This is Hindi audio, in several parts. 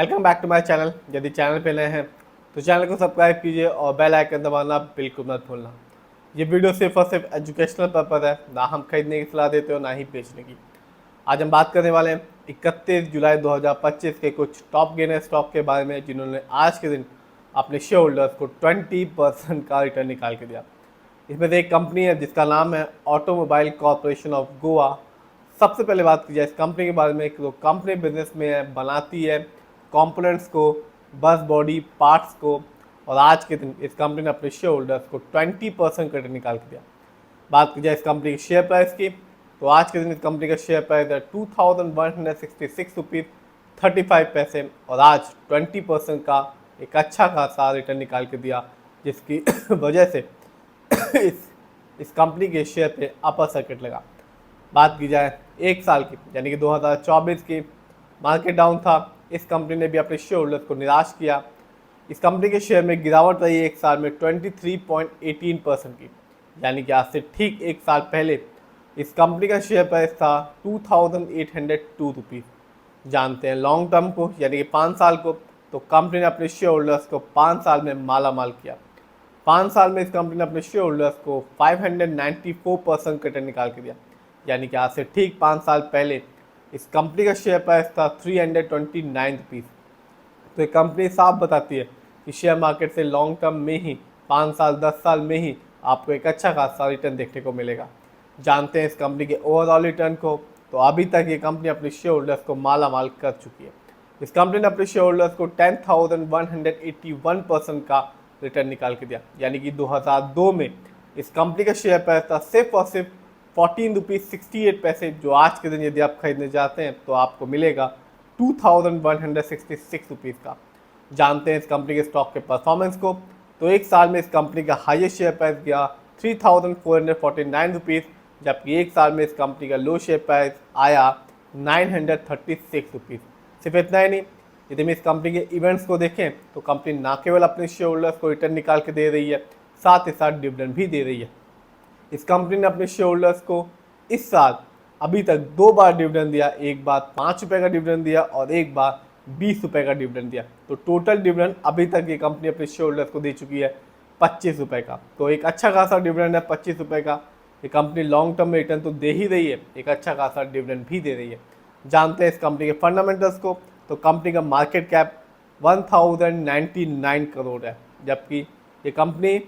Welcome back to my channel. यदि चैनल पे नए हैं तो चैनल को सब्सक्राइब कीजिए और बेल आइकन दबाना बिल्कुल मत भूलना। ये वीडियो सिर्फ और सिर्फ एजुकेशनल पर्पज़ है, ना हम खरीदने की सलाह देते हो ना ही बेचने की। आज हम बात करने वाले हैं 31 जुलाई 2025 के कुछ टॉप गेनर स्टॉक के बारे में जिन्होंने आज के दिन अपने शेयर होल्डर्स को 20% का रिटर्न निकाल के दिया। इसमें से एक कंपनी है जिसका नाम है ऑटोमोबाइल कॉरपोरेशन ऑफ गोवा। सबसे पहले बात की जाए इस कंपनी के बारे में कि वो कंपनी बिजनेस में है, बनाती है कंपोनेंट्स को, बस बॉडी पार्ट्स को, और आज के दिन इस कंपनी ने अपने शेयर होल्डर्स को 20% क्रेडिट निकाल के दिया। बात की जाए इस कंपनी की शेयर प्राइस की तो आज के दिन इस कंपनी का शेयर प्राइस है 2166 रुपीज़ 35 पैसे, और आज 20% का एक अच्छा खासा रिटर्न निकाल के दिया, जिसकी वजह से इस कंपनी के शेयर पे अपर सर्किट लगा। बात की जाए एक साल की यानी कि 2024 की, मार्केट डाउन था। इस कंपनी ने भी अपने शेयर होल्डर्स को निराश किया। इस कंपनी के शेयर में गिरावट रही एक साल में 23.18% की, यानी कि आज से ठीक एक साल पहले इस कंपनी का शेयर प्राइस था 2802 रुपीज़। जानते हैं लॉन्ग टर्म को यानी कि 5 साल को, तो कंपनी ने अपने शेयर होल्डर्स को 5 साल में माला माल किया। 5 साल में इस कंपनी ने अपने शेयर होल्डर्स को 594% रिटर्न निकाल के दिया, यानी कि आज से ठीक 5 साल पहले इस कंपनी का शेयर प्राइस था 329 रुपीज़। तो ये कंपनी साफ बताती है कि शेयर मार्केट से लॉन्ग टर्म में ही 5 साल 10 साल में ही आपको एक अच्छा खासा रिटर्न देखने को मिलेगा। जानते हैं इस कंपनी के ओवरऑल रिटर्न को, तो अभी तक ये कंपनी अपने शेयर होल्डर्स को माला माल कर चुकी है। इस कंपनी ने अपने शेयर होल्डर्स को 10,181% का रिटर्न निकाल के दिया, यानी कि 2002 में इस कंपनी का शेयर प्राइस था सिर्फ और सिर्फ 14 रुपीज़ 68 पैसे, जो आज के दिन यदि आप खरीदने जाते हैं तो आपको मिलेगा 2166 रुपीज़ का। जानते हैं इस कंपनी के स्टॉक के परफॉर्मेंस को, तो एक साल में इस कंपनी का हाईएस्ट शेयर प्राइस गया 3449 रुपीज़, जबकि एक साल में इस कंपनी का लो शेयर प्राइस आया 936 रुपीज़। सिर्फ इतना ही नहीं, यदि हम इस कंपनी के इवेंट्स को देखें तो कंपनी ना केवल अपने शेयर होल्डर्स को रिटर्न निकाल के दे रही है, साथ ही साथ डिविडेंड भी दे रही है। इस कंपनी ने अपने शेयर होल्डर्स को इस साल अभी तक 2 बार डिविडेंड दिया, एक बार 5 रुपये का डिविडेंड दिया और एक बार 20 रुपये का डिविडेंड दिया। तो टोटल डिविडेंड अभी तक ये कंपनी अपने शेयर होल्डर्स को दे चुकी है 25 रुपये का। तो एक अच्छा खासा डिविडेंड है 25 रुपये का। ये कंपनी लॉन्ग टर्म में रिटर्न तो दे ही रही है, एक अच्छा खासा डिविडेंड भी दे रही है। जानते हैं इस कंपनी के फंडामेंटल्स को, तो कंपनी का मार्केट कैप 1099 करोड़ है, जबकि ये कंपनी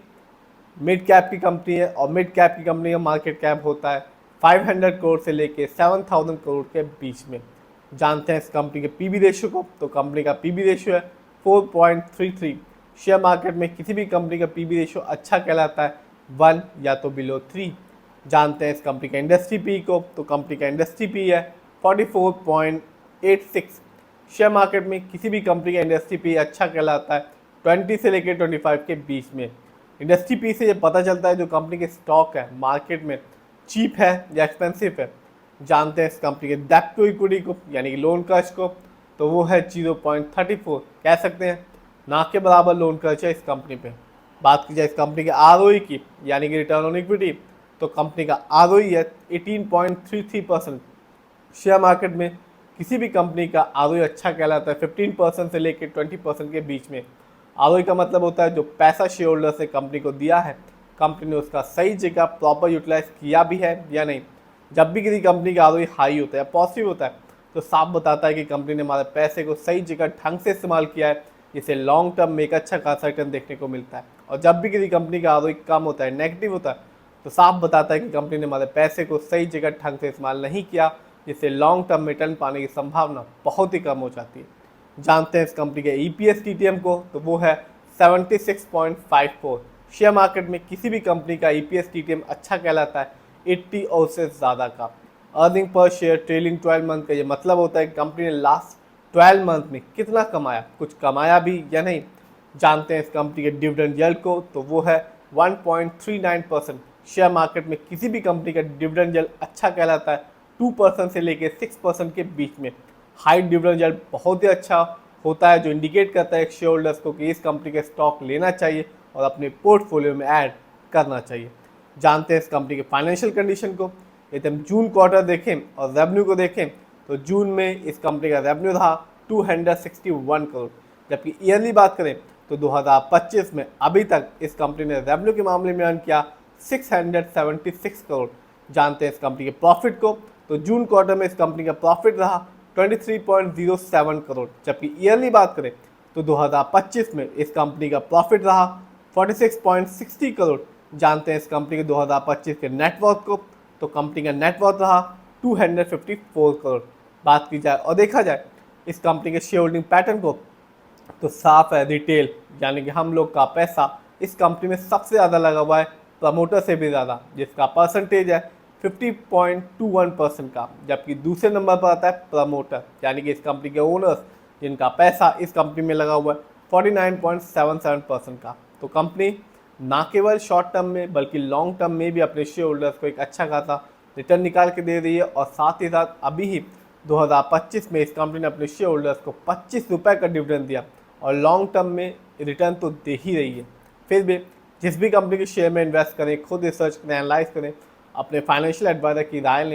मिड कैप की कंपनी है और मिड कैप की कंपनी का मार्केट कैप होता है 500 करोड़ से लेके 7000 करोड़ के बीच में। जानते हैं इस कंपनी के पीबी रेशियो को, तो कंपनी का पीबी रेशियो है 4.33। शेयर मार्केट में किसी भी कंपनी का पीबी रेशियो अच्छा कहलाता है 1 या तो बिलो 3। जानते हैं इस कंपनी का इंडस्ट्री पी को, तो कंपनी का इंडस्ट्री पी है 44.86। शेयर मार्केट में किसी भी कंपनी का इंडस्ट्री पी अच्छा कहलाता है 20 से लेकर 25 के बीच में। इंडस्ट्री पी से ये पता चलता है जो कंपनी के स्टॉक है मार्केट में चीप है या एक्सपेंसिव है। जानते हैं इस कंपनी के डेब्ट टू इक्विटी को यानी कि लोन कर्ज को, तो वो है 0.34। कह सकते हैं ना के बराबर लोन कर्ज है इस कंपनी पे। बात की जाए इस कंपनी के आरओई की यानी कि रिटर्न ऑन इक्विटी, तो कंपनी का आरओई है 18.33%। शेयर मार्केट में किसी भी कंपनी का आरओई अच्छा कहलाता है 15% से लेकर 20% के बीच में। आरओई का मतलब होता है जो पैसा शेयर होल्डर ने कंपनी को दिया है, कंपनी ने उसका सही जगह प्रॉपर यूटिलाइज किया भी है या नहीं। जब भी किसी कंपनी का आरओई हाई होता है, पॉजिटिव होता है, तो साफ बताता है कि कंपनी ने हमारे पैसे को सही जगह ढंग से इस्तेमाल किया है, जिससे लॉन्ग टर्म में एक अच्छा खासा रिटर्न देखने को मिलता है। और जब भी किसी कंपनी का आरओई कम होता है, नेगेटिव होता है, तो साफ बताता है कि कंपनी ने हमारे पैसे को सही जगह ढंग से इस्तेमाल नहीं किया, जिससे लॉन्ग टर्म में रिटर्न पाने की संभावना बहुत ही कम हो जाती है। जानते हैं इस कंपनी के ईपीएस टीटीएम को, तो वो है 76.54। शेयर मार्केट में किसी भी कंपनी का ईपीएस टीटीएम अच्छा कहलाता है 80 और उससे ज़्यादा का। Earning per share trailing 12 month का ये मतलब होता है कि कंपनी ने लास्ट 12 मंथ में कितना कमाया, कुछ कमाया भी या नहीं। जानते हैं इस कंपनी के डिविडेंड यील्ड को, तो वो है 1.39%। शेयर मार्केट में किसी भी कंपनी का डिविडेंड यील्ड अच्छा कहलाता है 2% से लेकर 6% के बीच में। हाई डिविडेंड यील्ड बहुत ही अच्छा होता है, जो इंडिकेट करता है शेयर होल्डर्स को कि इस कंपनी के स्टॉक लेना चाहिए और अपने पोर्टफोलियो में ऐड करना चाहिए। जानते हैं इस कंपनी के फाइनेंशियल कंडीशन को। यदि हम जून क्वार्टर देखें और रेवेन्यू को देखें, तो जून में इस कंपनी का रेवेन्यू रहा 261 करोड़। जबकि ईयरली बात करें तो 2025 में अभी तक इस कंपनी ने रेवेन्यू के मामले में अर्न किया 676 करोड़। जानते हैं इस कंपनी के प्रॉफिट को, तो जून क्वार्टर में इस कंपनी का प्रॉफिट रहा 23.07 करोड़। जबकि ईयरली बात करें तो 2025 में इस कंपनी का प्रॉफिट रहा 46.60 करोड़। जानते हैं इस कंपनी के 2025 के नेटवर्थ को, तो कंपनी का नेटवर्थ रहा 254 करोड़। बात की जाए और देखा जाए इस कंपनी के शेयर होल्डिंग पैटर्न को, तो साफ है रिटेल यानी कि हम लोग का पैसा इस कंपनी में सबसे ज़्यादा लगा हुआ है, प्रमोटर से भी ज़्यादा, जिसका परसेंटेज है 50.21% का। जबकि दूसरे नंबर पर आता है प्रमोटर यानी कि इस कंपनी के ओनर्स, जिनका पैसा इस कंपनी में लगा हुआ है 49.77% का। तो कंपनी ना केवल शॉर्ट टर्म में बल्कि लॉन्ग टर्म में भी अपने शेयर होल्डर्स को एक अच्छा खासा रिटर्न निकाल के दे रही है। और साथ ही साथ अभी ही 2025 में इस कंपनी ने अपने शेयर होल्डर्स को 25 रुपये का डिविडेंड दिया और लॉन्ग टर्म में रिटर्न तो दे ही रही है। फिर भी जिस भी कंपनी के शेयर में इन्वेस्ट करें, खुद रिसर्च करें, एनालाइज करें, अपने फाइनेंशियल एडवाइजर की राय लें।